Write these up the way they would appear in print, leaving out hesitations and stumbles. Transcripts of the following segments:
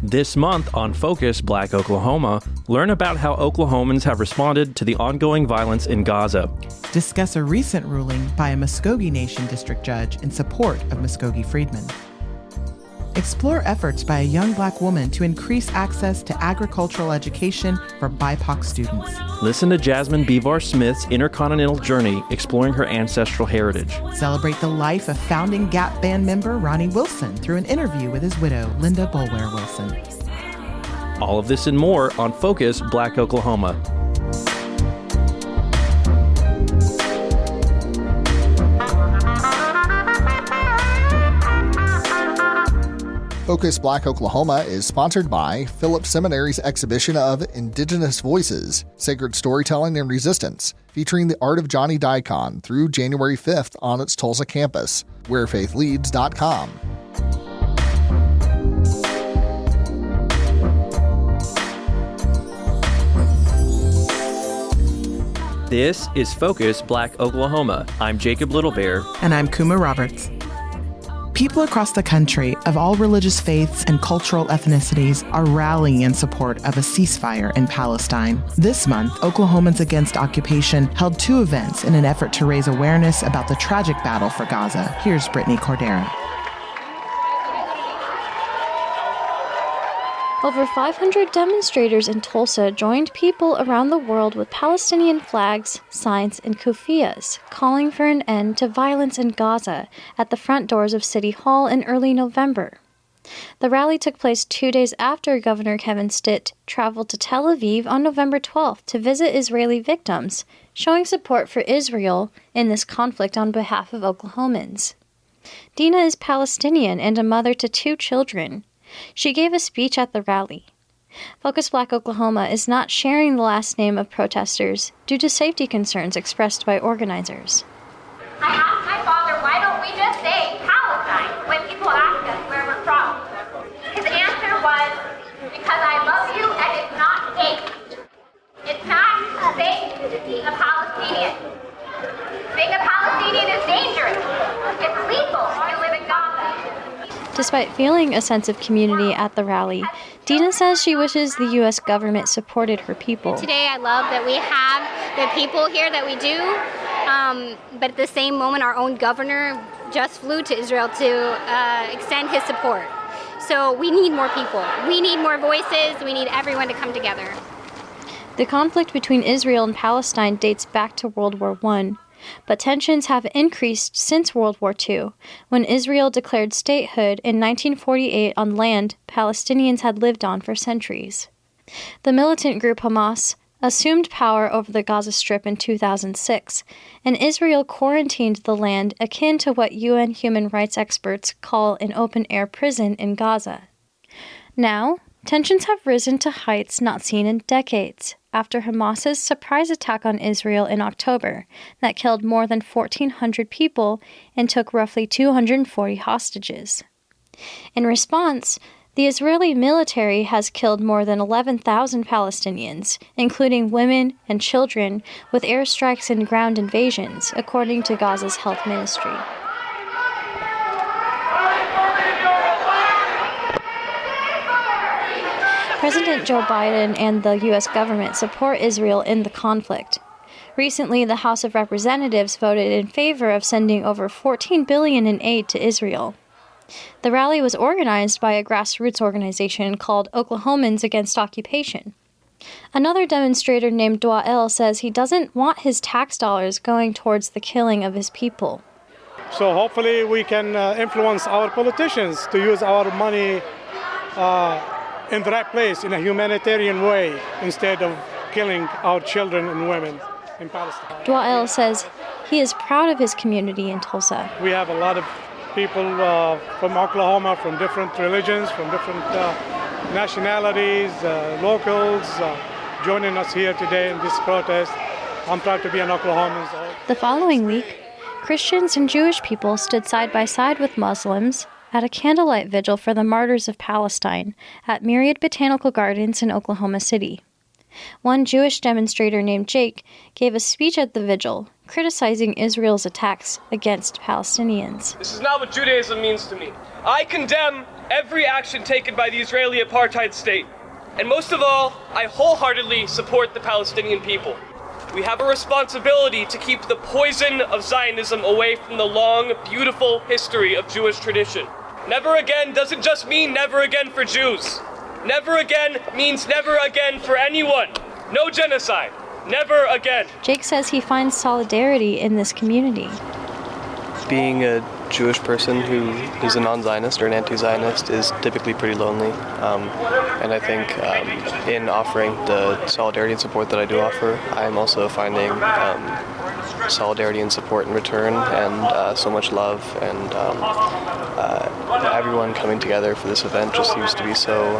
This month on Focus Black Oklahoma, learn about how Oklahomans have responded to the ongoing violence in Gaza. Discuss a recent ruling by a Muskogee Nation District Judge in support of Muskogee Freedmen. Explore efforts by a young Black woman to increase access to agricultural education for BIPOC students. Listen to Jasmine Bevar Smith's intercontinental journey exploring her ancestral heritage. Celebrate the life of founding Gap Band member Ronnie Wilson through an interview with his widow, Linda Boulware Wilson. All of this and more on Focus Black Oklahoma. Focus Black Oklahoma is sponsored by Phillips Seminary's exhibition of Indigenous Voices, Sacred Storytelling and Resistance, featuring the art of Johnny Daikon through January 5th on its Tulsa campus. WhereFaithLeads.com. This is Focus Black Oklahoma. I'm Jacob Littlebear. And I'm Kuma Roberts. People across the country of all religious faiths and cultural ethnicities are rallying in support of a ceasefire in Palestine. This month, Oklahomans Against Occupation held 2 events in an effort to raise awareness about the tragic battle for Gaza. Here's Britny Cordera. Over 500 demonstrators in Tulsa joined people around the world with Palestinian flags, signs, and kufias, calling for an end to violence in Gaza at the front doors of City Hall in early November. The rally took place 2 days after Governor Kevin Stitt traveled to Tel Aviv on November 12th to visit Israeli victims, showing support for Israel in this conflict on behalf of Oklahomans. Dina is Palestinian and a mother to 2 children. She gave a speech at the rally. Focus Black Oklahoma is not sharing the last name of protesters due to safety concerns expressed by organizers. I asked my father, why don't we just say Palestine when people ask us where we're from? His answer was, because I love you and it's not safe. It's not safe to be a Palestinian. Being a Palestinian is dangerous. It's lethal if you live in Gaza. Despite feeling a sense of community at the rally, Dina says she wishes the U.S. government supported her people. Today I love that we have the people here that we do, but at the same moment our own governor just flew to Israel to extend his support. So we need more people. We need more voices. We need everyone to come together. The conflict between Israel and Palestine dates back to World War I. But tensions have increased since World War II, when Israel declared statehood in 1948 on land Palestinians had lived on for centuries. The militant group Hamas assumed power over the Gaza Strip in 2006, and Israel quarantined the land akin to what UN human rights experts call an open-air prison in Gaza. Now, tensions have risen to heights not seen in decades, after Hamas's surprise attack on Israel in October that killed more than 1,400 people and took roughly 240 hostages. In response, the Israeli military has killed more than 11,000 Palestinians, including women and children, with airstrikes and ground invasions, according to Gaza's health ministry. President Joe Biden and the U.S. government support Israel in the conflict. Recently, the House of Representatives voted in favor of sending over $14 billion in aid to Israel. The rally was organized by a grassroots organization called Oklahomans Against Occupation. Another demonstrator named Dwael says he doesn't want his tax dollars going towards the killing of his people. So hopefully we can influence our politicians to use our money in the right place, in a humanitarian way, instead of killing our children and women in Palestine. Dwael says he is proud of his community in Tulsa. We have a lot of people from Oklahoma, from different religions, from different nationalities, locals, joining us here today in this protest. I'm proud to be an Oklahoman. The following week, Christians and Jewish people stood side by side with Muslims at a candlelight vigil for the martyrs of Palestine at Myriad Botanical Gardens in Oklahoma City. One Jewish demonstrator named Jake gave a speech at the vigil, criticizing Israel's attacks against Palestinians. This is not what Judaism means to me. I condemn every action taken by the Israeli apartheid state. And most of all, I wholeheartedly support the Palestinian people. We have a responsibility to keep the poison of Zionism away from the long, beautiful history of Jewish tradition. Never again doesn't just mean never again for Jews. Never again means never again for anyone. No genocide. Never again. Jake says he finds solidarity in this community. Being a Jewish person who is a non-Zionist or an anti-Zionist is typically pretty lonely. And I think in offering the solidarity and support that I do offer, I'm also finding solidarity and support in return, and so much love, and everyone coming together for this event just seems to be so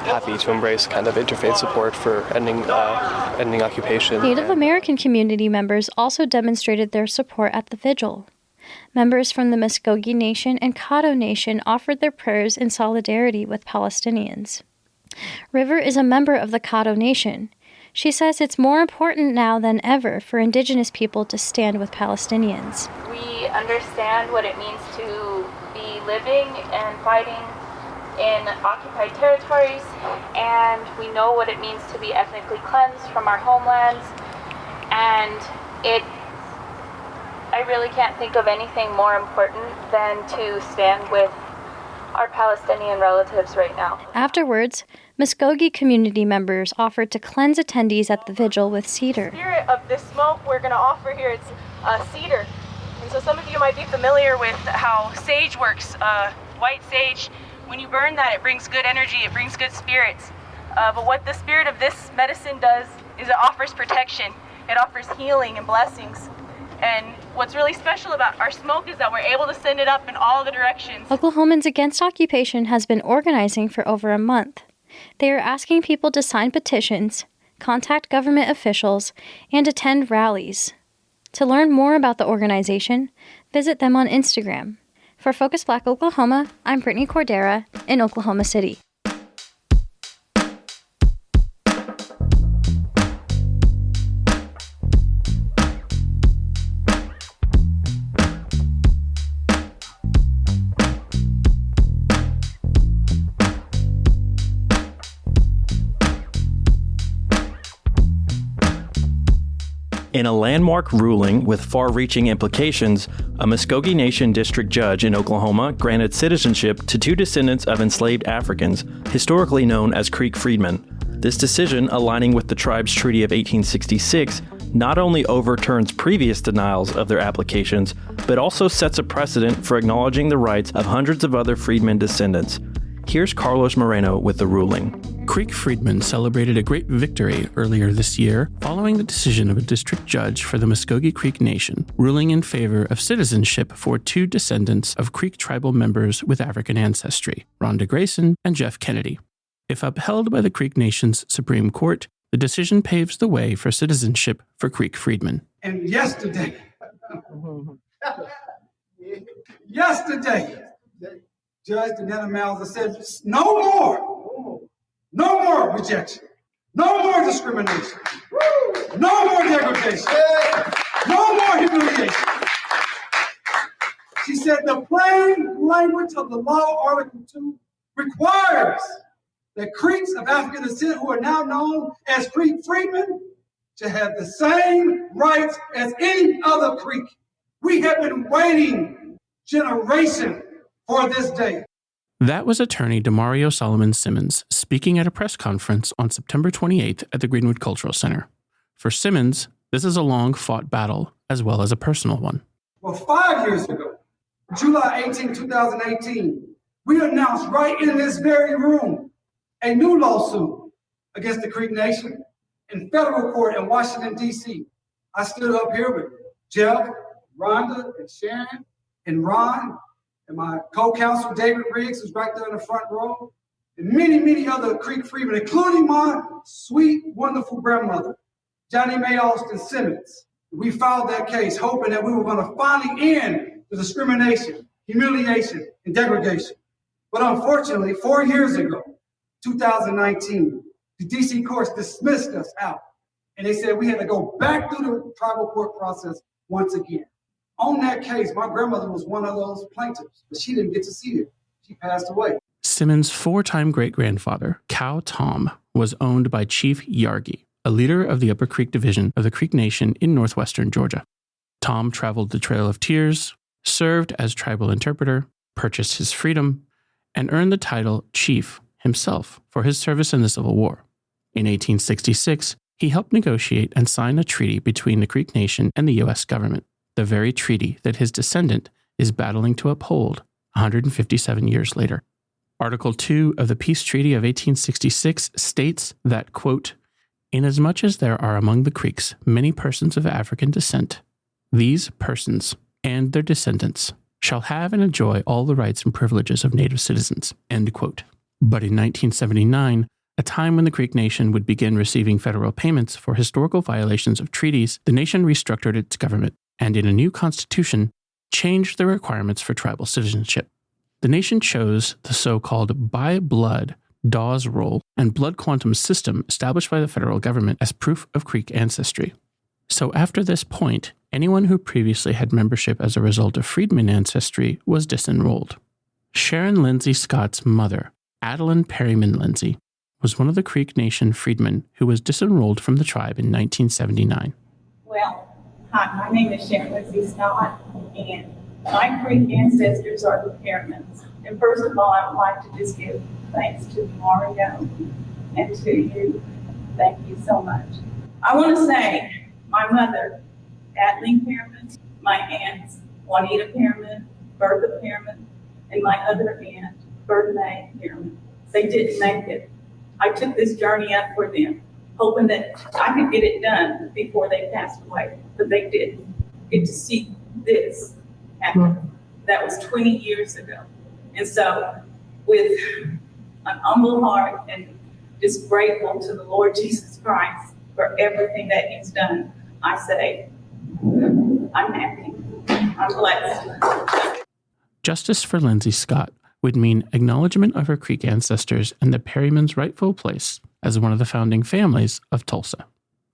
happy to embrace kind of interfaith support for ending occupation. Native American community members also demonstrated their support at the vigil. Members from the Muskogee Nation and Caddo Nation offered their prayers in solidarity with Palestinians. River is a member of the Caddo Nation. She says it's more important now than ever for Indigenous people to stand with Palestinians. We understand what it means to be living and fighting in occupied territories, and we know what it means to be ethnically cleansed from our homelands, and I really can't think of anything more important than to stand with our Palestinian relatives right now. Afterwards, Muskogee community members offered to cleanse attendees at the vigil with cedar. The spirit of this smoke we're going to offer here, it's cedar. And so some of you might be familiar with how sage works, white sage. When you burn that, it brings good energy, it brings good spirits. But what the spirit of this medicine does is it offers protection. It offers healing and blessings. And what's really special about our smoke is that we're able to send it up in all the directions. Oklahomans Against Occupation has been organizing for over a month. They are asking people to sign petitions, contact government officials, and attend rallies. To learn more about the organization, visit them on Instagram. For Focus Black Oklahoma, I'm Britny Cordera in Oklahoma City. In a landmark ruling with far-reaching implications, a Muskogee Nation District Judge in Oklahoma granted citizenship to two descendants of enslaved Africans, historically known as Creek Freedmen. This decision, aligning with the tribe's Treaty of 1866, not only overturns previous denials of their applications, but also sets a precedent for acknowledging the rights of hundreds of other Freedmen descendants. Here's Carlos Moreno with the ruling. Creek Freedmen celebrated a great victory earlier this year following the decision of a district judge for the Muskogee Creek Nation, ruling in favor of citizenship for two descendants of Creek tribal members with African ancestry, Rhonda Grayson and Jeff Kennedy. If upheld by the Creek Nation's Supreme Court, the decision paves the way for citizenship for Creek Freedmen. And yesterday, Judge Neleh said, no more rejection, no more discrimination, no more degradation, no more humiliation. She said the plain language of the law, Article 2, requires that Creeks of African descent who are now known as Creek Freedmen to have the same rights as any other Creek. We have been waiting generations for this day. That was attorney Demario Solomon Simmons speaking at a press conference on September 28th at the Greenwood Cultural Center. For Simmons, this is a long-fought battle as well as a personal one. Well, 5 years ago, July 18, 2018, we announced right in this very room a new lawsuit against the Creek Nation in federal court in Washington, D.C. I stood up here with Jeff, Rhonda, and Sharon, and Ron, and my co-counsel, David Riggs, who's right there in the front row, and many, many other Creek Freedmen, including my sweet, wonderful grandmother, Johnny Mae Austin Simmons. We filed that case hoping that we were going to finally end the discrimination, humiliation, and degradation. But unfortunately, 4 years ago, 2019, the DC courts dismissed us out. And they said we had to go back through the tribal court process once again. On that case, my grandmother was one of those plaintiffs, but she didn't get to see it. She passed away. Simmons' four-time great-grandfather, Cow Tom, was owned by Chief Yargi, a leader of the Upper Creek Division of the Creek Nation in northwestern Georgia. Tom traveled the Trail of Tears, served as tribal interpreter, purchased his freedom, and earned the title Chief himself for his service in the Civil War. In 1866, he helped negotiate and sign a treaty between the Creek Nation and the U.S. government, the very treaty that his descendant is battling to uphold 157 years later. Article 2 of the Peace Treaty of 1866 states that, quote, "Inasmuch as there are among the Creeks many persons of African descent, these persons and their descendants shall have and enjoy all the rights and privileges of native citizens," end quote. But in 1979, a time when the Creek Nation would begin receiving federal payments for historical violations of treaties, the nation restructured its government and, in a new constitution, changed the requirements for tribal citizenship. The nation chose the so-called by-blood Dawes roll and blood quantum system established by the federal government as proof of Creek ancestry. So after this point, anyone who previously had membership as a result of freedman ancestry was disenrolled. Sharon Lindsay Scott's mother, Adeline Perryman Lindsay, was one of the Creek Nation freedmen who was disenrolled from the tribe in 1979. Well, hi, my name is Sharon Lindsay Scott, and my Creek ancestors are the Perrymans. And first of all, I would like to just give thanks to Mario and to you. Thank you so much. I want to say my mother, Adeline Perryman, my aunts, Juanita Perryman, Bertha Perryman, and my other aunt, Britny Cordera. They didn't make it. I took this journey up for them, hoping that I could get it done before they passed away, but they didn't get to see this happen. That was 20 years ago. And so with an humble heart and just grateful to the Lord Jesus Christ for everything that he's done, I say, I'm happy. I'm blessed. Justice for Lindsay Scott would mean acknowledgement of her Creek ancestors and the Perryman's rightful place as one of the founding families of Tulsa.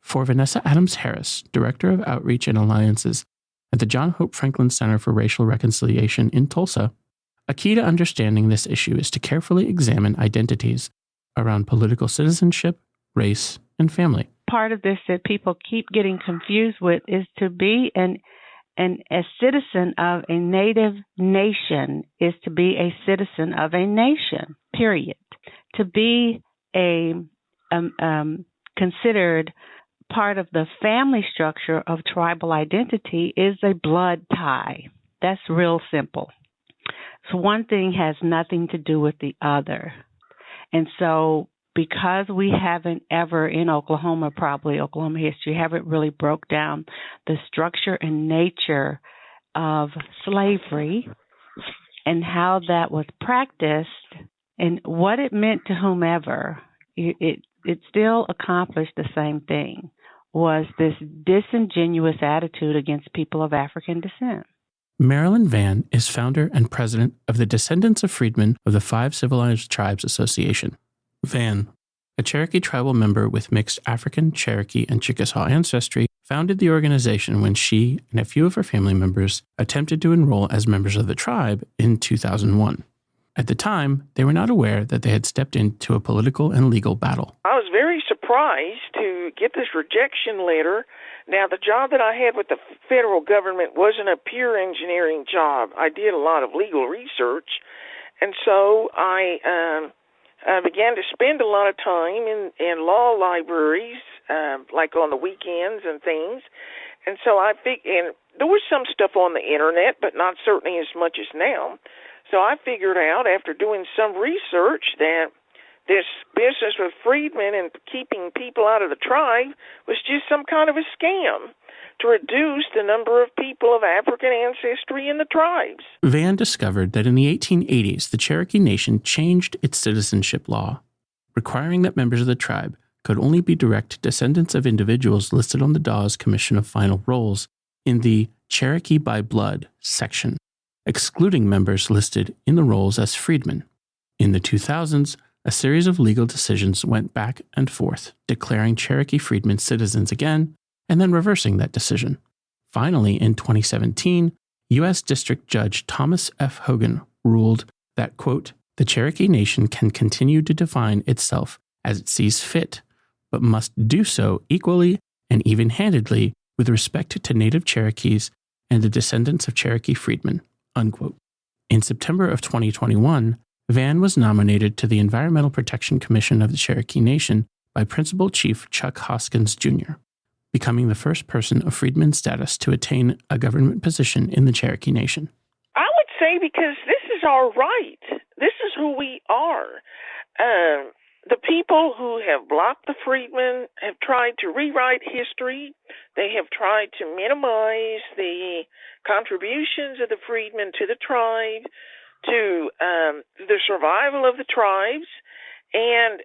For Vanessa Adams Harris, Director of Outreach and Alliances at the John Hope Franklin Center for Racial Reconciliation in Tulsa, a key to understanding this issue is to carefully examine identities around political citizenship, race, and family. Part of this that people keep getting confused with is to be a citizen of a native nation is to be a citizen of a nation, period. To be considered part of the family structure of tribal identity is a blood tie. That's real simple. So one thing has nothing to do with the other. And so because we haven't ever in Oklahoma, probably Oklahoma history, haven't really broke down the structure and nature of slavery and how that was practiced and what it meant to whomever, it still accomplished the same thing, was this disingenuous attitude against people of African descent. Marilyn Vann is founder and president of the Descendants of Freedmen of the Five Civilized Tribes Association. Vann, a Cherokee tribal member with mixed African, Cherokee, and Chickasaw ancestry, founded the organization when she and a few of her family members attempted to enroll as members of the tribe in 2001. At the time, they were not aware that they had stepped into a political and legal battle. I was very surprised to get this rejection letter. Now, the job that I had with the federal government wasn't a pure engineering job. I did a lot of legal research, and so I began to spend a lot of time in law libraries, like on the weekends and things. And so and there was some stuff on the internet, but not certainly as much as now. So I figured out after doing some research that this business with freedmen and keeping people out of the tribe was just some kind of a scam to reduce the number of people of African ancestry in the tribes. Vann discovered that in the 1880s, the Cherokee Nation changed its citizenship law, requiring that members of the tribe could only be direct descendants of individuals listed on the Dawes Commission of Final Rolls in the Cherokee by Blood section, excluding members listed in the rolls as freedmen. In the 2000s, a series of legal decisions went back and forth, declaring Cherokee freedmen citizens again, and then reversing that decision. Finally, in 2017, U.S. District Judge Thomas F. Hogan ruled that, quote, the Cherokee Nation can continue to define itself as it sees fit, but must do so equally and even-handedly with respect to Native Cherokees and the descendants of Cherokee freedmen, unquote. In September of 2021, Van was nominated to the Environmental Protection Commission of the Cherokee Nation by Principal Chief Chuck Hoskins, Jr., becoming the first person of freedman status to attain a government position in the Cherokee Nation. I would say because this is our right. This is who we are. The people who have blocked the freedmen have tried to rewrite history. They have tried to minimize the contributions of the freedmen to the tribe, to the survival of the tribes, and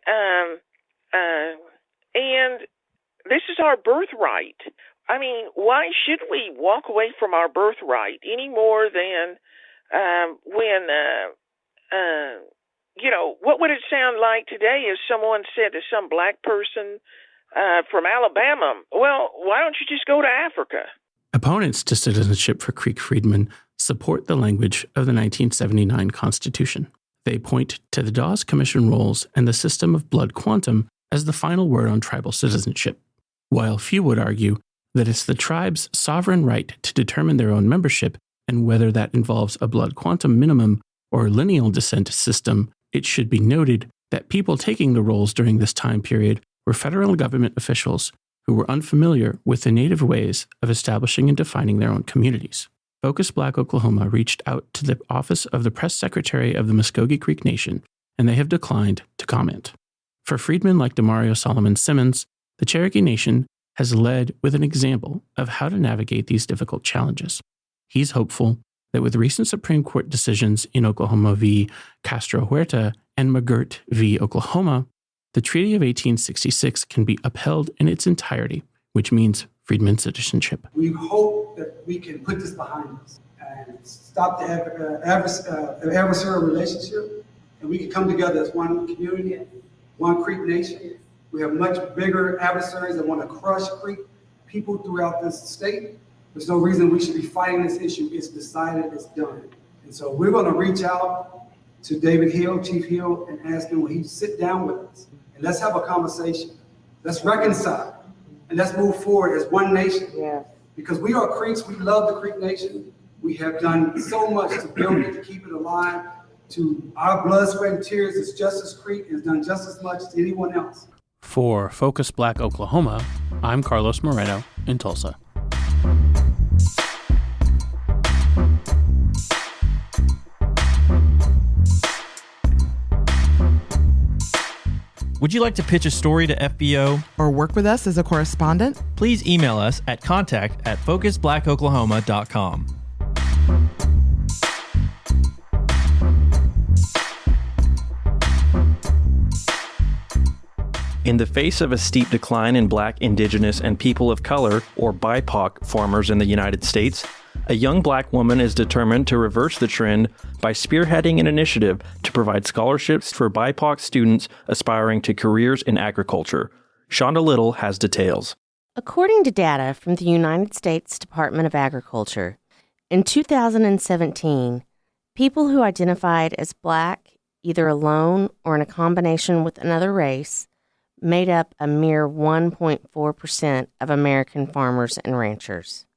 this is our birthright. I mean, why should we walk away from our birthright any more than when what would it sound like today if someone said to some black person from Alabama, well, why don't you just go to Africa? Opponents to citizenship for Creek Freedmen support the language of the 1979 Constitution. They point to the Dawes Commission rules and the system of blood quantum as the final word on tribal citizenship, while few would argue that it's the tribe's sovereign right to determine their own membership, and whether that involves a blood quantum minimum or lineal descent system. It should be noted that people taking the roles during this time period were federal government officials who were unfamiliar with the native ways of establishing and defining their own communities. Focus Black Oklahoma reached out to the office of the press secretary of the Muskogee Creek Nation, and they have declined to comment. For freedmen like Demario Solomon Simmons, the Cherokee Nation has led with an example of how to navigate these difficult challenges. He's hopeful that with recent Supreme Court decisions in Oklahoma v. Castro Huerta and McGirt v. Oklahoma, the Treaty of 1866 can be upheld in its entirety, which means freedmen citizenship. We hope that we can put this behind us and stop the adversarial relationship, and we can come together as one community, one Creek Nation. We have much bigger adversaries that want to crush Creek people throughout this state. There's no reason we should be fighting this issue. It's decided, it's done. And so we're going to reach out to David Hill, Chief Hill, and ask him, will he sit down with us? And let's have a conversation. Let's reconcile. And let's move forward as one nation. Yeah. Because we are Creeks. We love the Creek Nation. We have done so much to build it, to keep it alive. To our blood, sweat, and tears, it's just as Creek has done just as much as anyone else. For Focus Black Oklahoma, I'm Carlos Moreno in Tulsa. Would you like to pitch a story to FBO? Or work with us as a correspondent? Please email us at contact@focusblackoklahoma.com. In the face of a steep decline in Black, Indigenous, and people of color, or BIPOC, farmers in the United States, a young Black woman is determined to reverse the trend by spearheading an initiative to provide scholarships for BIPOC students aspiring to careers in agriculture. Shonda Little has details. According to data from the United States Department of Agriculture, in 2017, people who identified as Black, either alone or in a combination with another race, made up a mere 1.4% of American farmers and ranchers.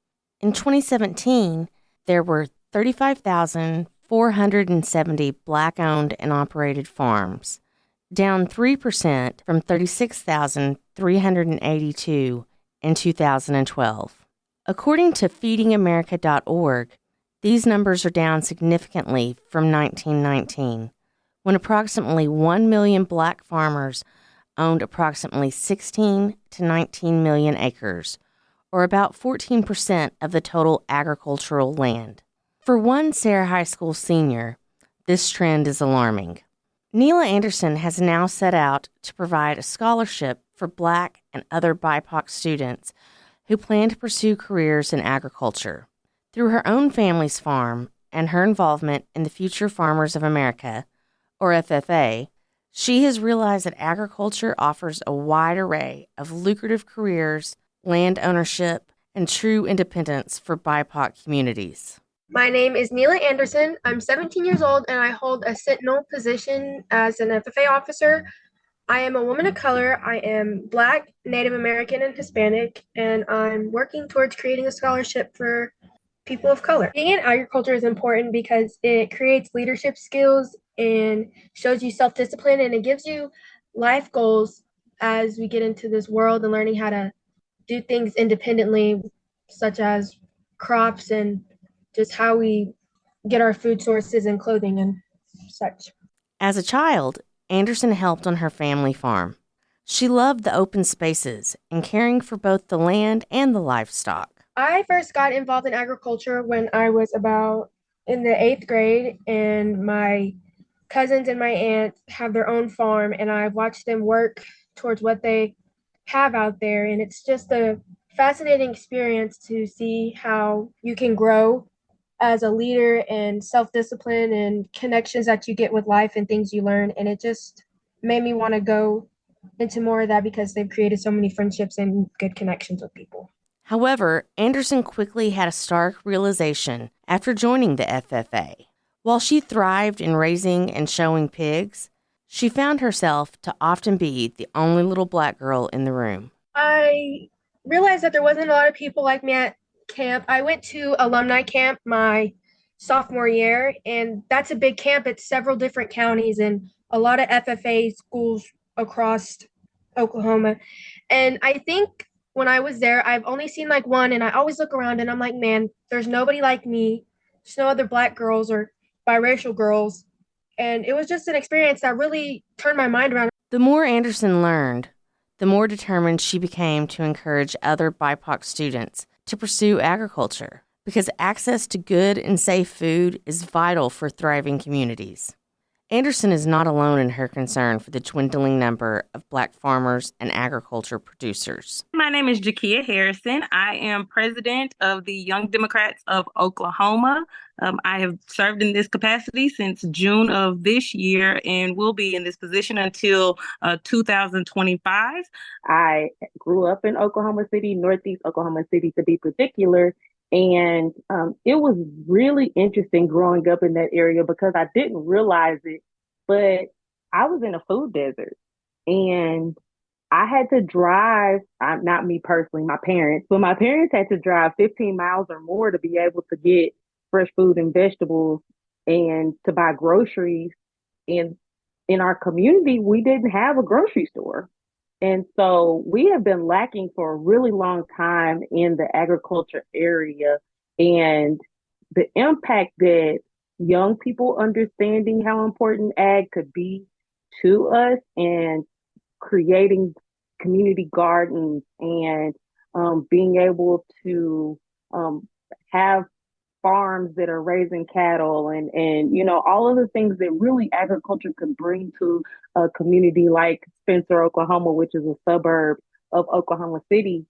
In 2017, there were 35,470 Black-owned and operated farms, down 3% from 36,382 in 2012. According to feedingamerica.org, these numbers are down significantly from 1919, when approximately 1 million Black farmers owned approximately 16 to 19 million acres, or about 14% of the total agricultural land. For one Sarah High School senior, this trend is alarming. Neleh Anderson has now set out to provide a scholarship for Black and other BIPOC students who plan to pursue careers in agriculture. Through her own family's farm and her involvement in the Future Farmers of America, or FFA, she has realized that agriculture offers a wide array of lucrative careers, land ownership, and true independence for BIPOC communities. My name is Neleh Anderson. I'm 17 years old and I hold a sentinel position as an FFA officer. I am a woman of color. I am Black, Native American, and Hispanic, and I'm working towards creating a scholarship for people of color. Being in agriculture is important because it creates leadership skills and shows you self-discipline, and it gives you life goals as we get into this world and learning how to do things independently, such as crops and just how we get our food sources and clothing and such. As a child, Anderson helped on her family farm. She loved the open spaces and caring for both the land and the livestock. I first got involved in agriculture when I was about in the 8th grade, and my cousins and my aunt have their own farm, and I've watched them work towards what they have out there, and it's just a fascinating experience to see how you can grow as a leader and self-discipline and connections that you get with life and things you learn, and it just made me want to go into more of that because they've created so many friendships and good connections with people. However, Anderson quickly had a stark realization after joining the FFA. While she thrived in raising and showing pigs, she found herself to often be the only little Black girl in the room. I realized that there wasn't a lot of people like me at camp. I went to alumni camp my sophomore year, and that's a big camp. It's several different counties and a lot of FFA schools across Oklahoma. And I think when I was there, I've only seen like one, and I always look around and I'm like, man, there's nobody like me. There's no other Black girls or biracial girls. And it was just an experience that really turned my mind around. The more Anderson learned, the more determined she became to encourage other BIPOC students to pursue agriculture, because access to good and safe food is vital for thriving communities. Anderson is not alone in her concern for the dwindling number of Black farmers and agriculture producers. My name is Jekia Harrison. I am president of the Young Democrats of Oklahoma. I have served in this capacity since June of this year and will be in this position until 2025. I grew up in Oklahoma City, Northeast Oklahoma City to be particular. And it was really interesting growing up in that area because I didn't realize it, but I was in a food desert and I had to drive, not me personally, my parents, but my parents had to drive 15 miles or more to be able to get fresh food and vegetables and to buy groceries. And in our community, we didn't have a grocery store. And so we have been lacking for a really long time in the agriculture area, and the impact that young people understanding how important ag could be to us and creating community gardens and being able to have farms that are raising cattle and you know, all of the things that really agriculture could bring to a community like Spencer, Oklahoma, which is a suburb of Oklahoma City.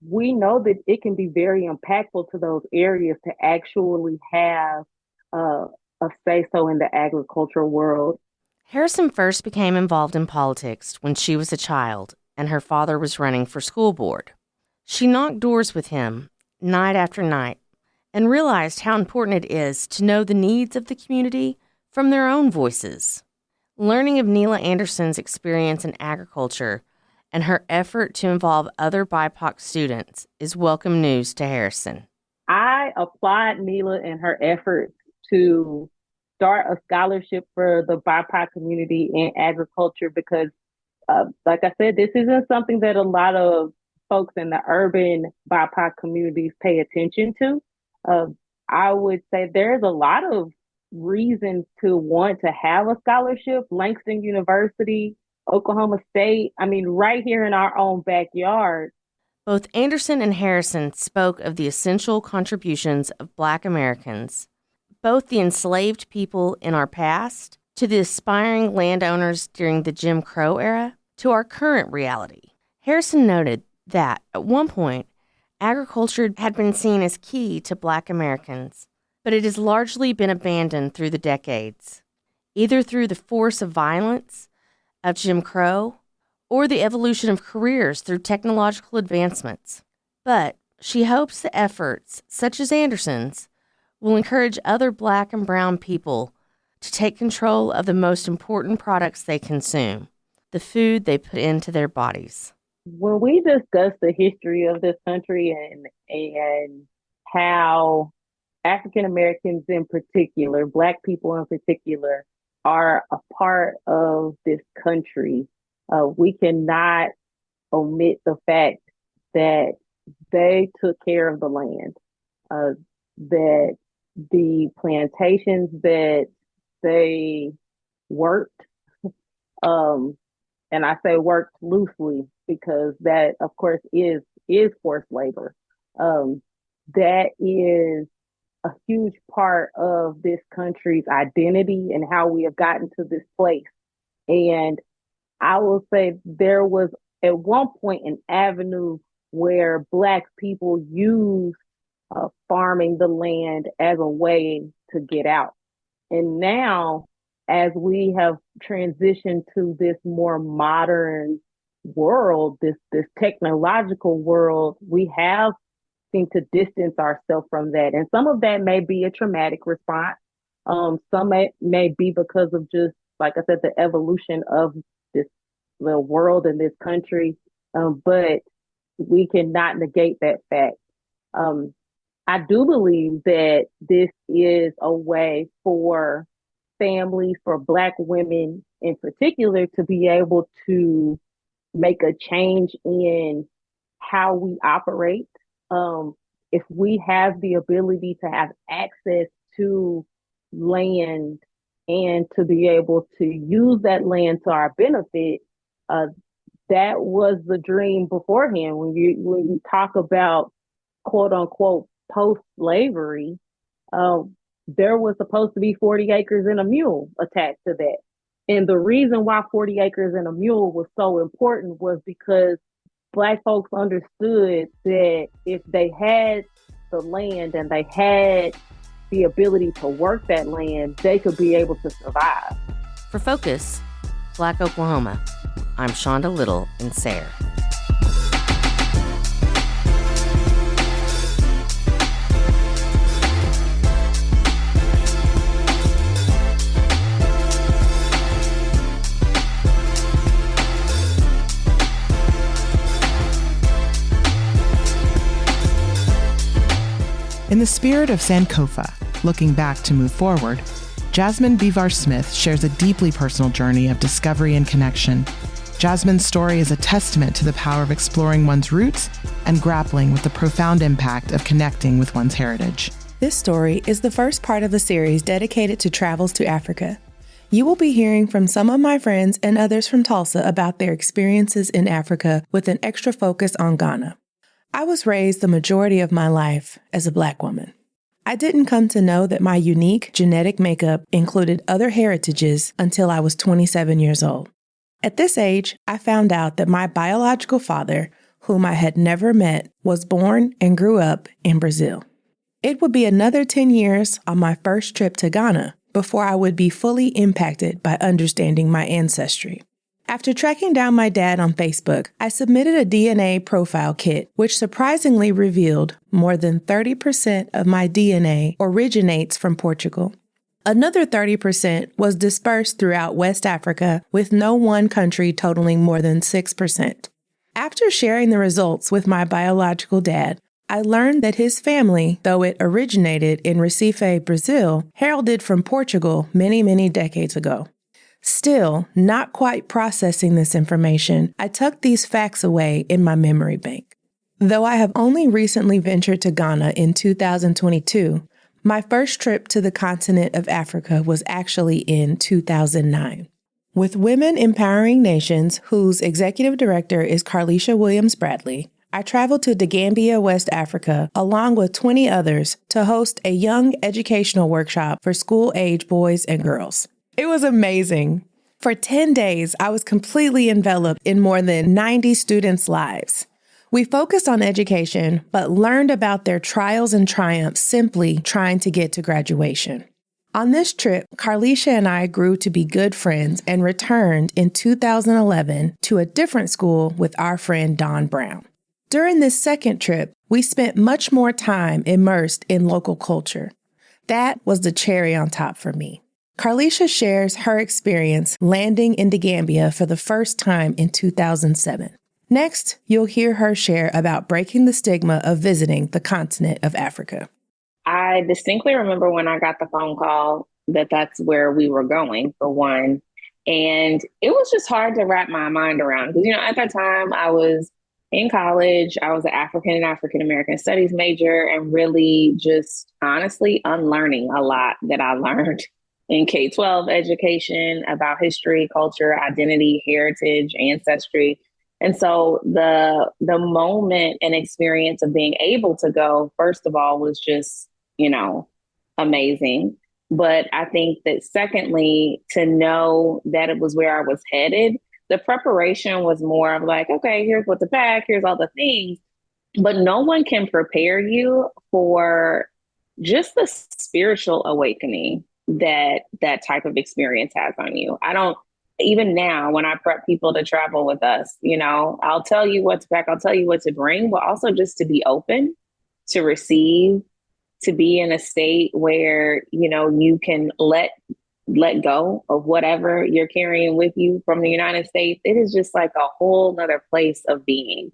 We know that it can be very impactful to those areas to actually have a say-so in the agricultural world. Harrison first became involved in politics when she was a child and her father was running for school board. She knocked doors with him night after night and realized how important it is to know the needs of the community from their own voices. Learning of Neleh Anderson's experience in agriculture and her effort to involve other BIPOC students is welcome news to Harrison. I applaud Neleh and her efforts to start a scholarship for the BIPOC community in agriculture because, like I said, this isn't something that a lot of folks in the urban BIPOC communities pay attention to. I would say there's a lot of reasons to want to have a scholarship. Langston University, Oklahoma State, I mean, right here in our own backyard. Both Anderson and Harrison spoke of the essential contributions of Black Americans, both the enslaved people in our past, to the aspiring landowners during the Jim Crow era, to our current reality. Harrison noted that, at one point, agriculture had been seen as key to Black Americans, but it has largely been abandoned through the decades, either through the force of violence of Jim Crow or the evolution of careers through technological advancements. But she hopes the efforts, such as Anderson's, will encourage other Black and brown people to take control of the most important products they consume, the food they put into their bodies. When we discuss the history of this country and how African Americans in particular, Black people in particular, are a part of this country, we cannot omit the fact that they took care of the land, that the plantations that they worked, and I say worked loosely because that, of course, is forced labor. That is a huge part of this country's identity and how we have gotten to this place. And I will say there was at one point an avenue where Black people used farming the land as a way to get out. And now, as we have transitioned to this more modern world, this technological world, we have seemed to distance ourselves from that. And some of that may be a traumatic response. Some may be because of just, like I said, the evolution of the world and this country. But we cannot negate that fact. I do believe that this is a way for families, for Black women in particular, to be able to make a change in how we operate. If we have the ability to have access to land and to be able to use that land to our benefit, that was the dream beforehand. When you talk about quote unquote post-slavery, there was supposed to be 40 acres and a mule attached to that. And the reason why 40 acres and a mule was so important was because Black folks understood that if they had the land and they had the ability to work that land, they could be able to survive. For Focus, Black Oklahoma, I'm Shonda Little in Sayre. In the spirit of Sankofa, looking back to move forward, Jasmine Bevar-Smith shares a deeply personal journey of discovery and connection. Jasmine's story is a testament to the power of exploring one's roots and grappling with the profound impact of connecting with one's heritage. This story is the first part of a series dedicated to travels to Africa. You will be hearing from some of my friends and others from Tulsa about their experiences in Africa with an extra focus on Ghana. I was raised the majority of my life as a Black woman. I didn't come to know that my unique genetic makeup included other heritages until I was 27 years old. At this age, I found out that my biological father, whom I had never met, was born and grew up in Brazil. It would be another 10 years on my first trip to Ghana before I would be fully impacted by understanding my ancestry. After tracking down my dad on Facebook, I submitted a DNA profile kit, which surprisingly revealed more than 30% of my DNA originates from Portugal. Another 30% was dispersed throughout West Africa, with no one country totaling more than 6%. After sharing the results with my biological dad, I learned that his family, though it originated in Recife, Brazil, heralded from Portugal many, many decades ago. Still, not quite processing this information, I tucked these facts away in my memory bank. Though I have only recently ventured to Ghana in 2022, my first trip to the continent of Africa was actually in 2009. With Women Empowering Nations, whose executive director is Carlisha Williams-Bradley, I traveled to the Gambia, West Africa, along with 20 others to host a young educational workshop for school-age boys and girls. It was amazing. For 10 days, I was completely enveloped in more than 90 students' lives. We focused on education, but learned about their trials and triumphs simply trying to get to graduation. On this trip, Carlisha and I grew to be good friends and returned in 2011 to a different school with our friend Don Brown. During this second trip, we spent much more time immersed in local culture. That was the cherry on top for me. Carlisha shares her experience landing in the Gambia for the first time in 2007. Next, you'll hear her share about breaking the stigma of visiting the continent of Africa. I distinctly remember when I got the phone call that that's where we were going, for one. And it was just hard to wrap my mind around. Because, at that time I was in college, I was an African and African American studies major, and really just honestly unlearning a lot that I learned in K-12 education about history, culture, identity, heritage, ancestry. And so the moment and experience of being able to go, first of all, was just, amazing. But I think that secondly, to know that it was where I was headed, the preparation was more of like, okay, here's what to pack, here's all the things. But no one can prepare you for just the spiritual awakening that type of experience has on you. Even now, when I prep people to travel with us, I'll tell you what to pack, I'll tell you what to bring, but also just to be open, to receive, to be in a state where, you can let go of whatever you're carrying with you from the United States. It is just like a whole nother place of being.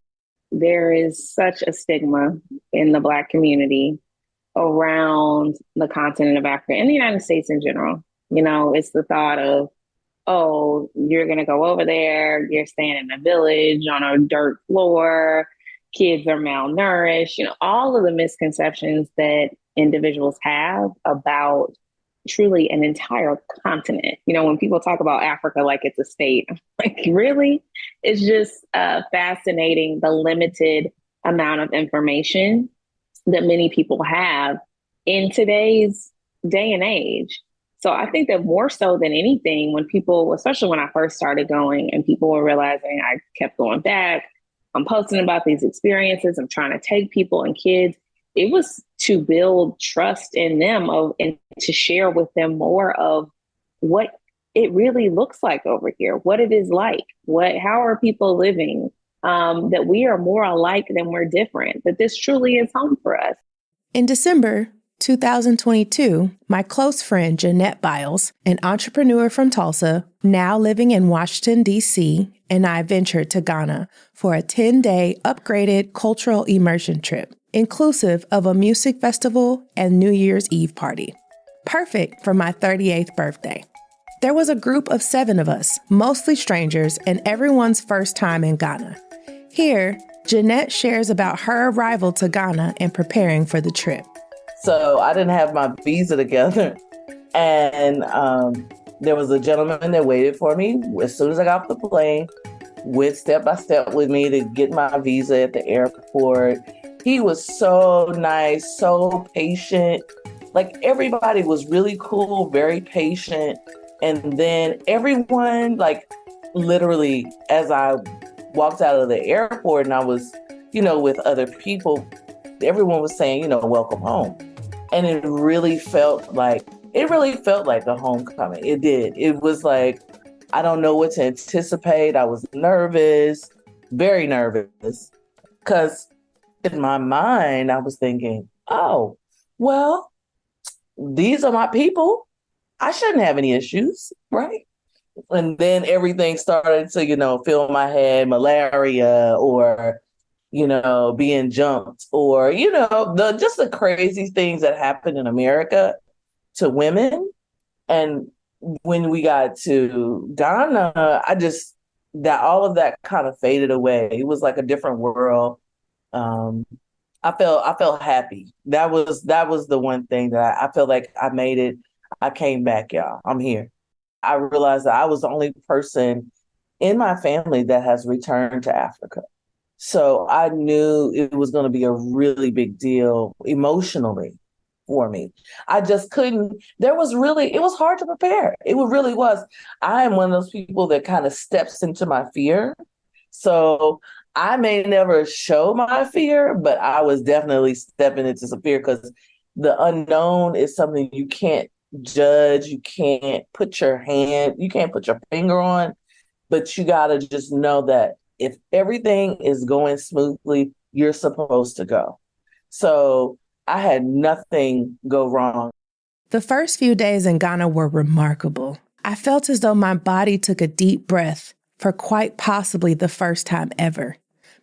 There is such a stigma in the Black community around the continent of Africa and the United States in general. It's the thought of, oh, you're going to go over there, you're staying in a village on a dirt floor, kids are malnourished, all of the misconceptions that individuals have about truly an entire continent. When people talk about Africa like it's a state, like, really? It's just fascinating the limited amount of information that many people have in today's day and age. So I think that more so than anything, when people, especially when I first started going and people were realizing I kept going back, I'm posting about these experiences, I'm trying to take people and kids, it was to build trust in them and to share with them more of what it really looks like over here, what it is like, how are people living, that we are more alike than we're different, that this truly is home for us. In December 2022, my close friend Jeanette Biles, an entrepreneur from Tulsa, now living in Washington, D.C., and I ventured to Ghana for a 10-day upgraded cultural immersion trip, inclusive of a music festival and New Year's Eve party. Perfect for my 38th birthday. There was a group of 7 of us, mostly strangers, and everyone's first time in Ghana. Here, Jeanette shares about her arrival to Ghana and preparing for the trip. So I didn't have my visa together. And there was a gentleman that waited for me as soon as I got off the plane, went step by step with me to get my visa at the airport. He was so nice, so patient. Like, everybody was really cool, very patient. And then everyone, like, literally, as I walked out of the airport and I was, with other people, everyone was saying, welcome home. And it really felt like a homecoming. It did. It was like, I don't know what to anticipate. I was nervous, very nervous, because in my mind, I was thinking, oh, well, these are my people. I shouldn't have any issues, right? And then everything started to, fill my head, malaria or, being jumped or, just the crazy things that happen in America to women. And when we got to Ghana, all of that kind of faded away. It was like a different world. I felt happy. That was the one thing that I felt like I made it. I came back, y'all. I'm here. I realized that I was the only person in my family that has returned to Africa. So I knew it was going to be a really big deal emotionally for me. I just couldn't, it was hard to prepare. It really was. I am one of those people that kind of steps into my fear. So I may never show my fear, but I was definitely stepping into some fear because the unknown is something you can't judge. You can't put your finger on, but you got to just know that if everything is going smoothly, you're supposed to go. So I had nothing go wrong. The first few days in Ghana were remarkable. I felt as though my body took a deep breath for quite possibly the first time ever.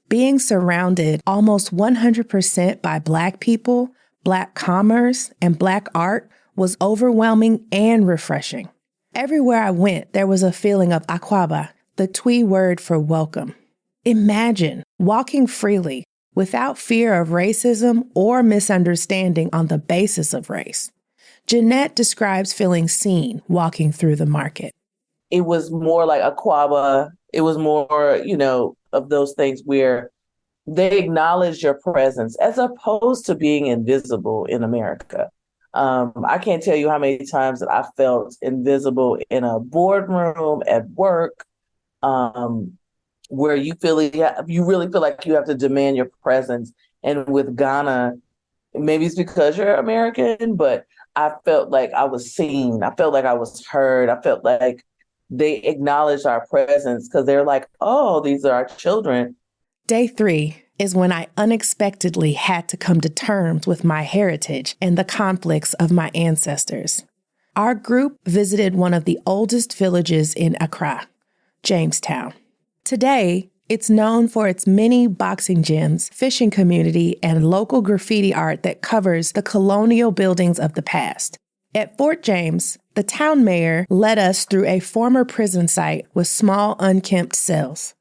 Being surrounded almost 100% by Black people, Black commerce, and Black art was overwhelming and refreshing. Everywhere I went, there was a feeling of akwaba, the Twi word for welcome. Imagine walking freely without fear of racism or misunderstanding on the basis of race. Jeanette describes feeling seen walking through the market. It was more like akwaba. It was more, of those things where they acknowledge your presence as opposed to being invisible in America. I can't tell you how many times that I felt invisible in a boardroom, at work, where you really feel like you have to demand your presence. And with Ghana, maybe it's because you're American, but I felt like I was seen. I felt like I was heard. I felt like they acknowledged our presence because they're like, oh, these are our children. Day 3 is when I unexpectedly had to come to terms with my heritage and the conflicts of my ancestors. Our group visited one of the oldest villages in Accra, Jamestown. Today, it's known for its many boxing gyms, fishing community, and local graffiti art that covers the colonial buildings of the past. At Fort James, the town mayor led us through a former prison site with small, unkempt cells.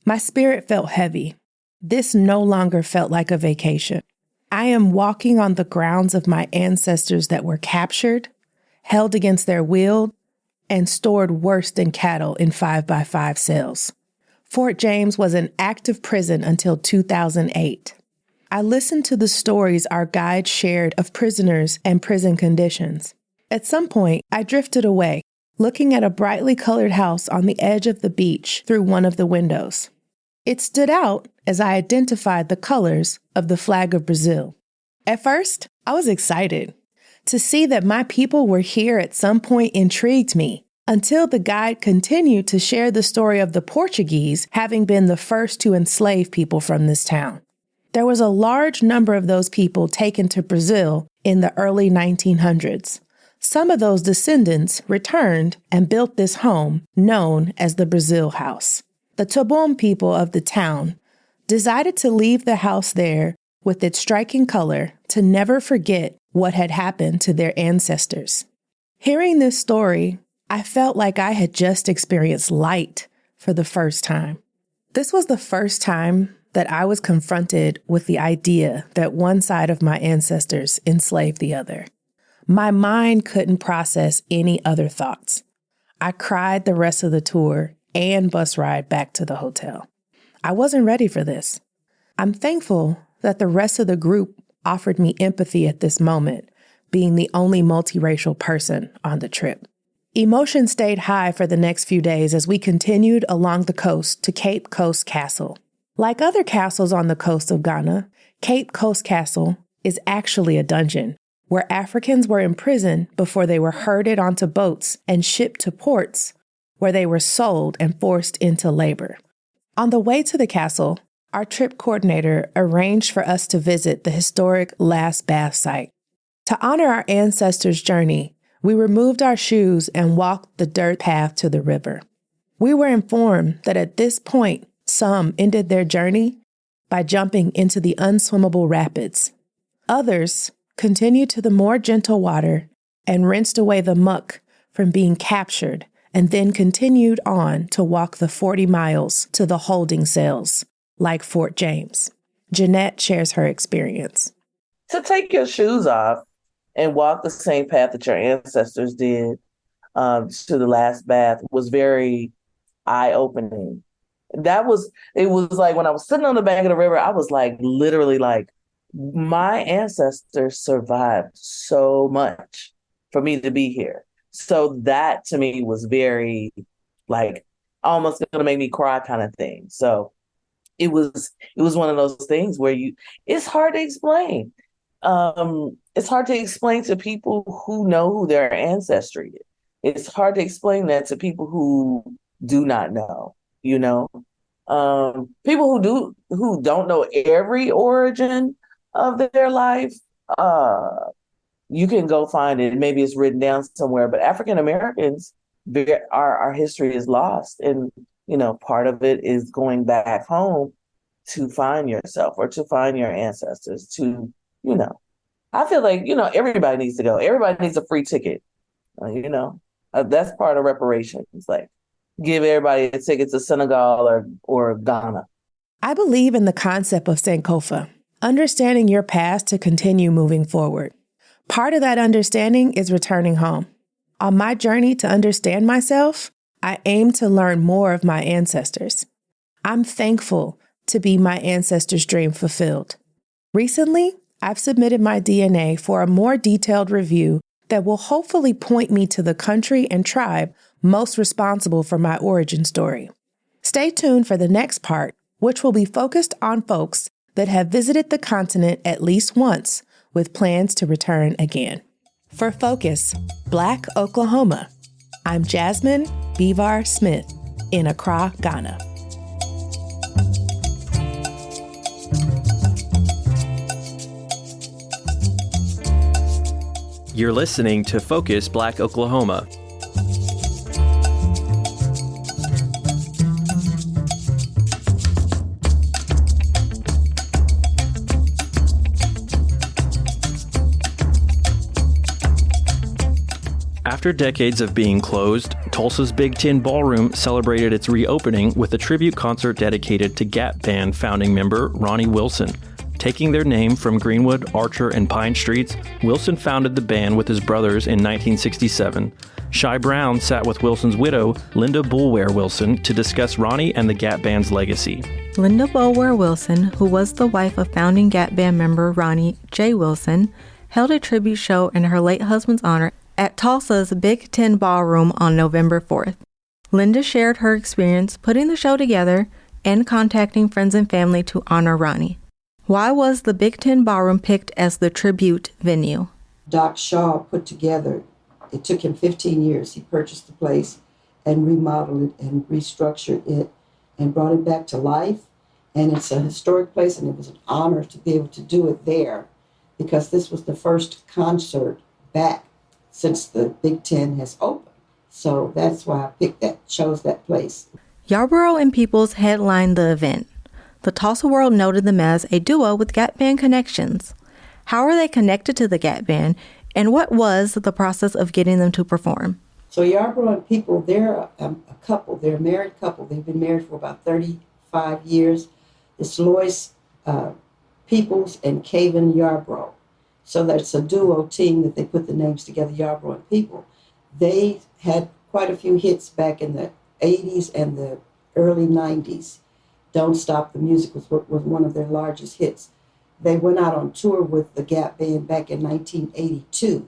My spirit felt heavy. This no longer felt like a vacation. I am walking on the grounds of my ancestors that were captured, held against their will, and stored worse than cattle in 5x5 cells. Fort James was an active prison until 2008. I listened to the stories our guide shared of prisoners and prison conditions. At some point, I drifted away, looking at a brightly colored house on the edge of the beach through one of the windows. It stood out as I identified the colors of the flag of Brazil. At first, I was excited. To see that my people were here at some point intrigued me, until the guide continued to share the story of the Portuguese having been the first to enslave people from this town. There was a large number of those people taken to Brazil in the early 1900s. Some of those descendants returned and built this home known as the Brazil House. The Tobon people of the town decided to leave the house there with its striking color to never forget what had happened to their ancestors. Hearing this story, I felt like I had just experienced light for the first time. This was the first time that I was confronted with the idea that one side of my ancestors enslaved the other. My mind couldn't process any other thoughts. I cried the rest of the tour and bus ride back to the hotel. I wasn't ready for this. I'm thankful that the rest of the group offered me empathy at this moment, being the only multiracial person on the trip. Emotion stayed high for the next few days as we continued along the coast to Cape Coast Castle. Like other castles on the coast of Ghana, Cape Coast Castle is actually a dungeon where Africans were imprisoned before they were herded onto boats and shipped to ports where they were sold and forced into labor. On the way to the castle, our trip coordinator arranged for us to visit the historic Last Bath site. To honor our ancestors' journey, we removed our shoes and walked the dirt path to the river. We were informed that at this point, some ended their journey by jumping into the unswimmable rapids. Others continued to the more gentle water and rinsed away the muck from being captured and then continued on to walk the 40 miles to the holding cells, like Fort James. Jeanette shares her experience. To take your shoes off and walk the same path that your ancestors did to the Last Bath was very eye-opening. It was like when I was sitting on the bank of the river, I was like, literally like, my ancestors survived so much for me to be here. So that to me was very like almost gonna make me cry kind of thing. So it was one of those things where it's hard to explain. It's hard to explain to people who know who their ancestry is. It's hard to explain that to people who do not know, people who don't know every origin of their life. you can go find it. Maybe it's written down somewhere, but African Americans, our history is lost. And, part of it is going back home to find yourself or to find your ancestors I feel like, everybody needs to go. Everybody needs a free ticket. That's part of reparations. Like, give everybody a ticket to Senegal or Ghana. I believe in the concept of Sankofa, understanding your past to continue moving forward. Part of that understanding is returning home. On my journey to understand myself, I aim to learn more of my ancestors. I'm thankful to be my ancestors' dream fulfilled. Recently, I've submitted my DNA for a more detailed review that will hopefully point me to the country and tribe most responsible for my origin story. Stay tuned for the next part, which will be focused on folks that have visited the continent at least once with plans to return again. For Focus, Black Oklahoma, I'm Jasmine Bevar Smith in Accra, Ghana. You're listening to Focus Black Oklahoma. After decades of being closed, Tulsa's Big Ten Ballroom celebrated its reopening with a tribute concert dedicated to Gap Band founding member Ronnie Wilson. Taking their name from Greenwood, Archer, and Pine Streets, Wilson founded the band with his brothers in 1967. Shy Brown sat with Wilson's widow, Linda Bulware Wilson, to discuss Ronnie and the Gap Band's legacy. Linda Bulware Wilson, who was the wife of founding Gap Band member Ronnie J. Wilson, held a tribute show in her late husband's honor at Tulsa's Big Ten Ballroom on November 4th. Linda shared her experience putting the show together and contacting friends and family to honor Ronnie. Why was the Big Ten Ballroom picked as the tribute venue? Doc Shaw put together, it took him 15 years. He purchased the place and remodeled it and restructured it and brought it back to life. And it's a historic place, and it was an honor to be able to do it there because this was the first concert back since the Big Ten has opened. So that's why I chose that place. Yarborough and Peoples headlined the event. The Tulsa World noted them as a duo with Gap Band connections. How are they connected to the Gap Band, and what was the process of getting them to perform? So Yarborough and People, they're a couple. They're a married couple. They've been married for about 35 years. It's Lois Peoples and Caven Yarborough. So that's a duo team that they put the names together, Yarborough and People. They had quite a few hits back in the 80s and the early 90s. Don't Stop the Music was one of their largest hits. They went out on tour with the Gap Band back in 1982,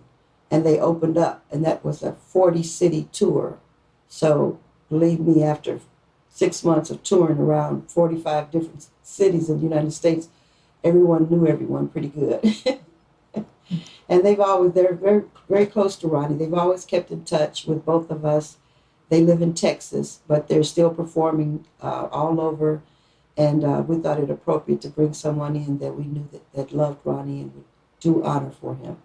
and they opened up, and that was a 40-city tour. So believe me, after 6 months of touring around 45 different cities in the United States, everyone knew everyone pretty good. And they're very, very close to Ronnie. They've always kept in touch with both of us. They live in Texas, but they're still performing all over. And we thought it appropriate to bring someone in that we knew that loved Ronnie and would do honor for him.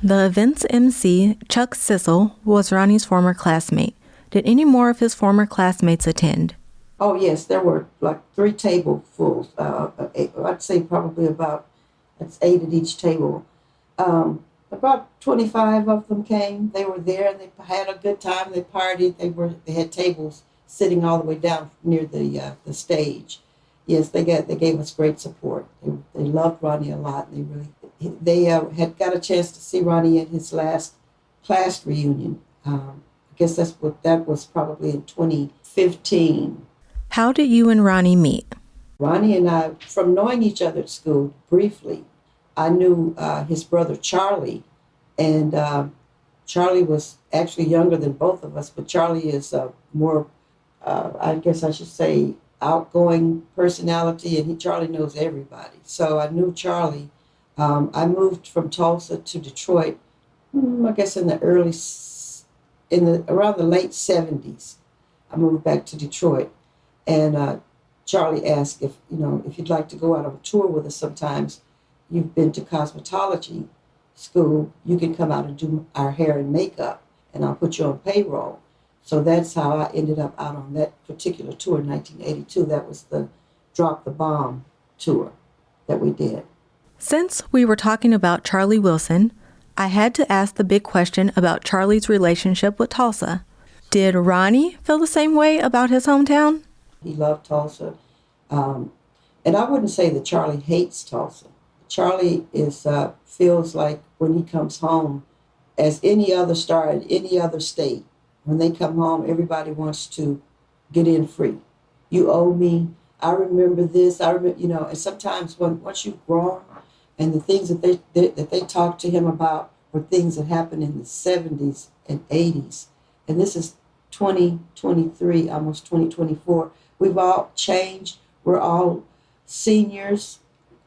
The event's MC, Chuck Sissel, was Ronnie's former classmate. Did any more of his former classmates attend? Oh, yes, there were like 3 tablesfuls. I'd say probably that's 8 at each table. About 25 of them came. They were there and they had a good time. They partied. They had tables sitting all the way down near the stage. Yes, they gave us great support. They loved Ronnie a lot. They had got a chance to see Ronnie at his last class reunion. I guess that was probably in 2015. How did you and Ronnie meet? Ronnie and I, from knowing each other at school briefly, I knew his brother Charlie, and Charlie was actually younger than both of us, but Charlie is more, I guess I should say, outgoing personality, and Charlie knows everybody. So I knew Charlie. I moved from Tulsa to Detroit, I guess around the late 70s. I moved back to Detroit, and Charlie asked if you'd like to go out on tour with us sometimes. You've been to cosmetology, school, you can come out and do our hair and makeup, and I'll put you on payroll. So that's how I ended up out on that particular tour in 1982. That was the Drop the Bomb tour that we did. Since we were talking about Charlie Wilson, I had to ask the big question about Charlie's relationship with Tulsa. Did Ronnie feel the same way about his hometown? He loved Tulsa. And I wouldn't say that Charlie hates Tulsa. Charlie feels like when he comes home, as any other star in any other state, when they come home, everybody wants to get in free. You owe me. I remember this. I remember, and sometimes once you've grown, and the things that they talked to him about were things that happened in the 70s and 80s. And this is 2023, almost 2024. We've all changed. We're all seniors.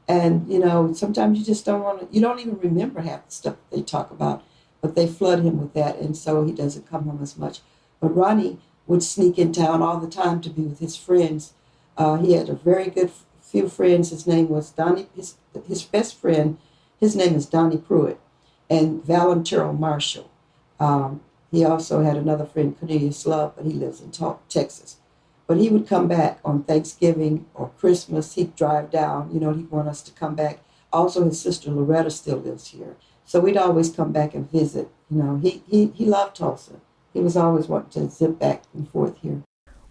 And, sometimes you just don't want to, you don't even remember half the stuff they talk about, but they flood him with that. And so he doesn't come home as much. But Ronnie would sneak in town all the time to be with his friends. He had a very good few friends. His name was Donnie, his best friend, his name is Donnie Pruitt, and Valentero Marshall. He also had another friend, Cornelius Love, but he lives in Texas. But he would come back on Thanksgiving or Christmas. He'd drive down, he'd want us to come back. Also, his sister Loretta still lives here. So we'd always come back and visit. He loved Tulsa. He was always wanting to zip back and forth here.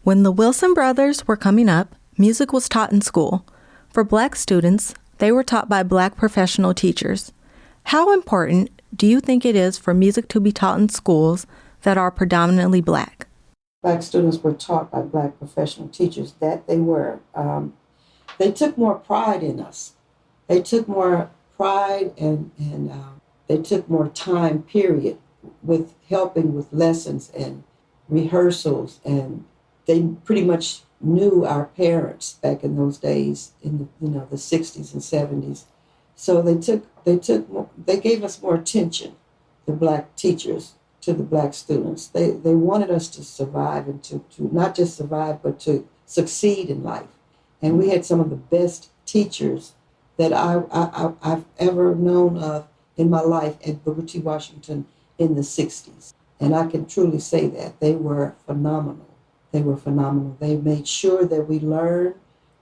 When the Wilson brothers were coming up, music was taught in school. For Black students, they were taught by Black professional teachers. How important do you think it is for music to be taught in schools that are predominantly Black? Black students were taught by Black professional teachers, that they were. They took more pride in us. They took more pride and they took more time, period, with helping with lessons and rehearsals. And they pretty much knew our parents back in those days, in the 60s and 70s. So they gave us more attention, the Black teachers, to the Black students. They wanted us to survive and to not just survive, but to succeed in life. And we had some of the best teachers that I've ever known of in my life at Booker T. Washington in the 60s. And I can truly say that. They were phenomenal. They were phenomenal. They made sure that we learned.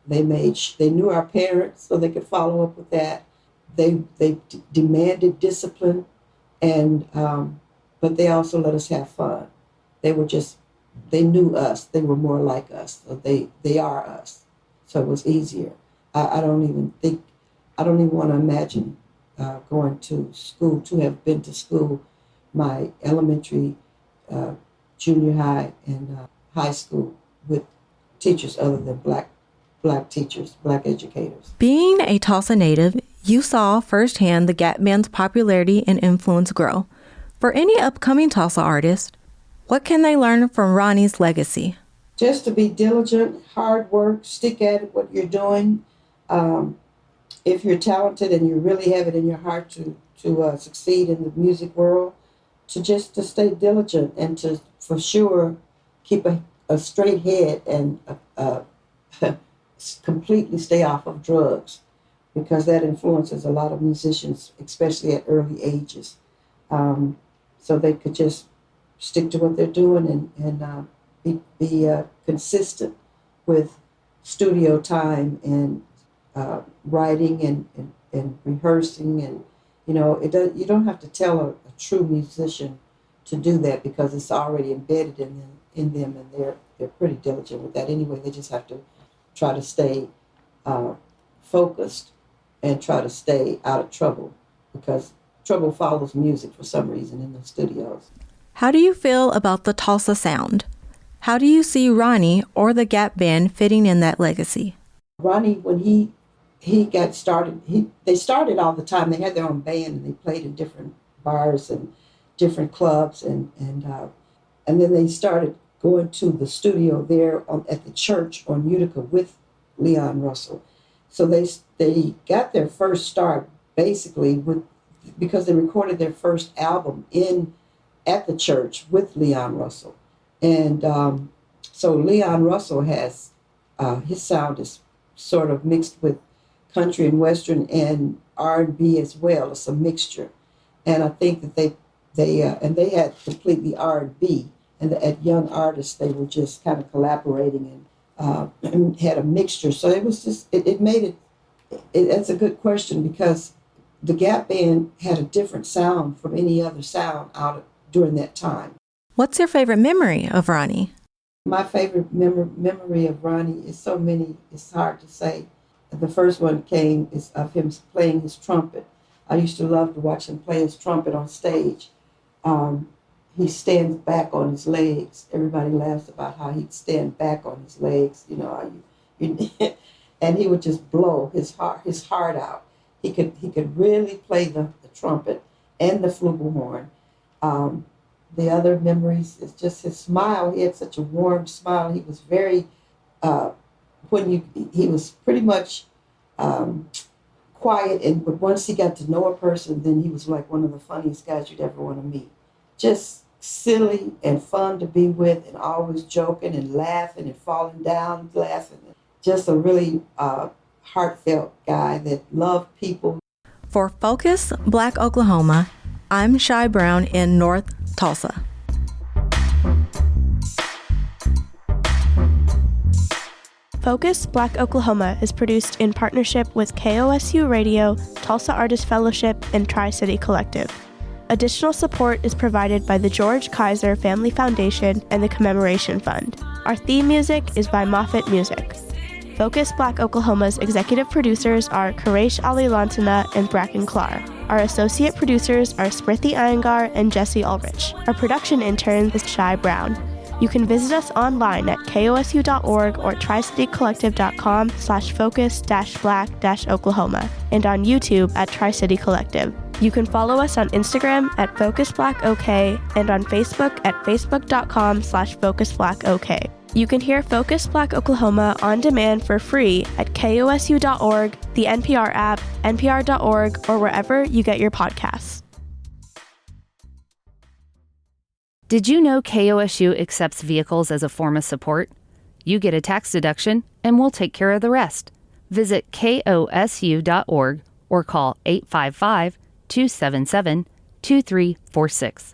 They knew our parents so they could follow up with that. They demanded discipline, and but they also let us have fun. They knew us. They were more like us. So they are us. So it was easier. I don't even want to imagine going to school, to have been to school, my elementary, junior high, and high school with teachers other than black teachers, Black educators. Being a Tulsa native, you saw firsthand the Gap Band's popularity and influence grow. For any upcoming Tulsa artist, what can they learn from Ronnie's legacy? Just to be diligent, hard work, stick at what you're doing. If you're talented and you really have it in your heart to succeed in the music world, to stay diligent and to, for sure, keep a straight head and completely stay off of drugs, because that influences a lot of musicians, especially at early ages. So they could just stick to what they're doing and be consistent with studio time and writing and rehearsing, and you don't have to tell a true musician to do that, because it's already embedded in them, and they're pretty diligent with that anyway. They just have to try to stay focused and try to stay out of trouble, because trouble follows music for some reason in the studios. How do you feel about the Tulsa sound? How do you see Ronnie or the Gap Band fitting in that legacy? Ronnie, when he got started, they started all the time. They had their own band and they played in different bars and different clubs, and then they started going to the studio there at the church on Utica with Leon Russell. So they got their first start basically because they recorded their first album at the church with Leon Russell. And so Leon Russell has, his sound is sort of mixed with country and western and R&B as well. It's a mixture. And I think that they had completely R&B, and at Young Artists they were just kind of collaborating and had a mixture. So it was just it made it. That's a good question, because the Gap Band had a different sound from any other sound during that time. What's your favorite memory of Ronnie? My favorite memory of Ronnie is so many, it's hard to say. The first one is of him playing his trumpet. I used to love to watch him play his trumpet on stage. He stands back on his legs. Everybody laughs about how he'd stand back on his legs, and he would just blow his heart out. He could really play the trumpet and the flugelhorn. The other memories is just his smile. He had such a warm smile. He was very, he was pretty much quiet, but once he got to know a person, then he was like one of the funniest guys you'd ever want to meet. Just silly and fun to be with, and always joking and laughing and falling down laughing. Just a really heartfelt guy that loved people. For Focus Black Oklahoma, I'm Shy Brown in North Tulsa. Focus Black Oklahoma is produced in partnership with KOSU Radio, Tulsa Artist Fellowship, and Tri-City Collective. Additional support is provided by the George Kaiser Family Foundation and the Commemoration Fund. Our theme music is by Moffett Music. Focus Black Oklahoma's executive producers are Quresh Ali Lantana and Bracken Clar. Our associate producers are Smriti Iyengar and Jesse Ulrich. Our production intern is Shy Brown. You can visit us online at kosu.org or tricitycollective.com/focus-black-Oklahoma and on YouTube at Tri-City Collective. You can follow us on Instagram at FocusBlackOK and on Facebook at facebook.com/FocusBlackOK. You can hear Focus Black Oklahoma on demand for free at kosu.org, the NPR app, npr.org, or wherever you get your podcasts. Did you know KOSU accepts vehicles as a form of support? You get a tax deduction, and we'll take care of the rest. Visit kosu.org or call 855-277-2346.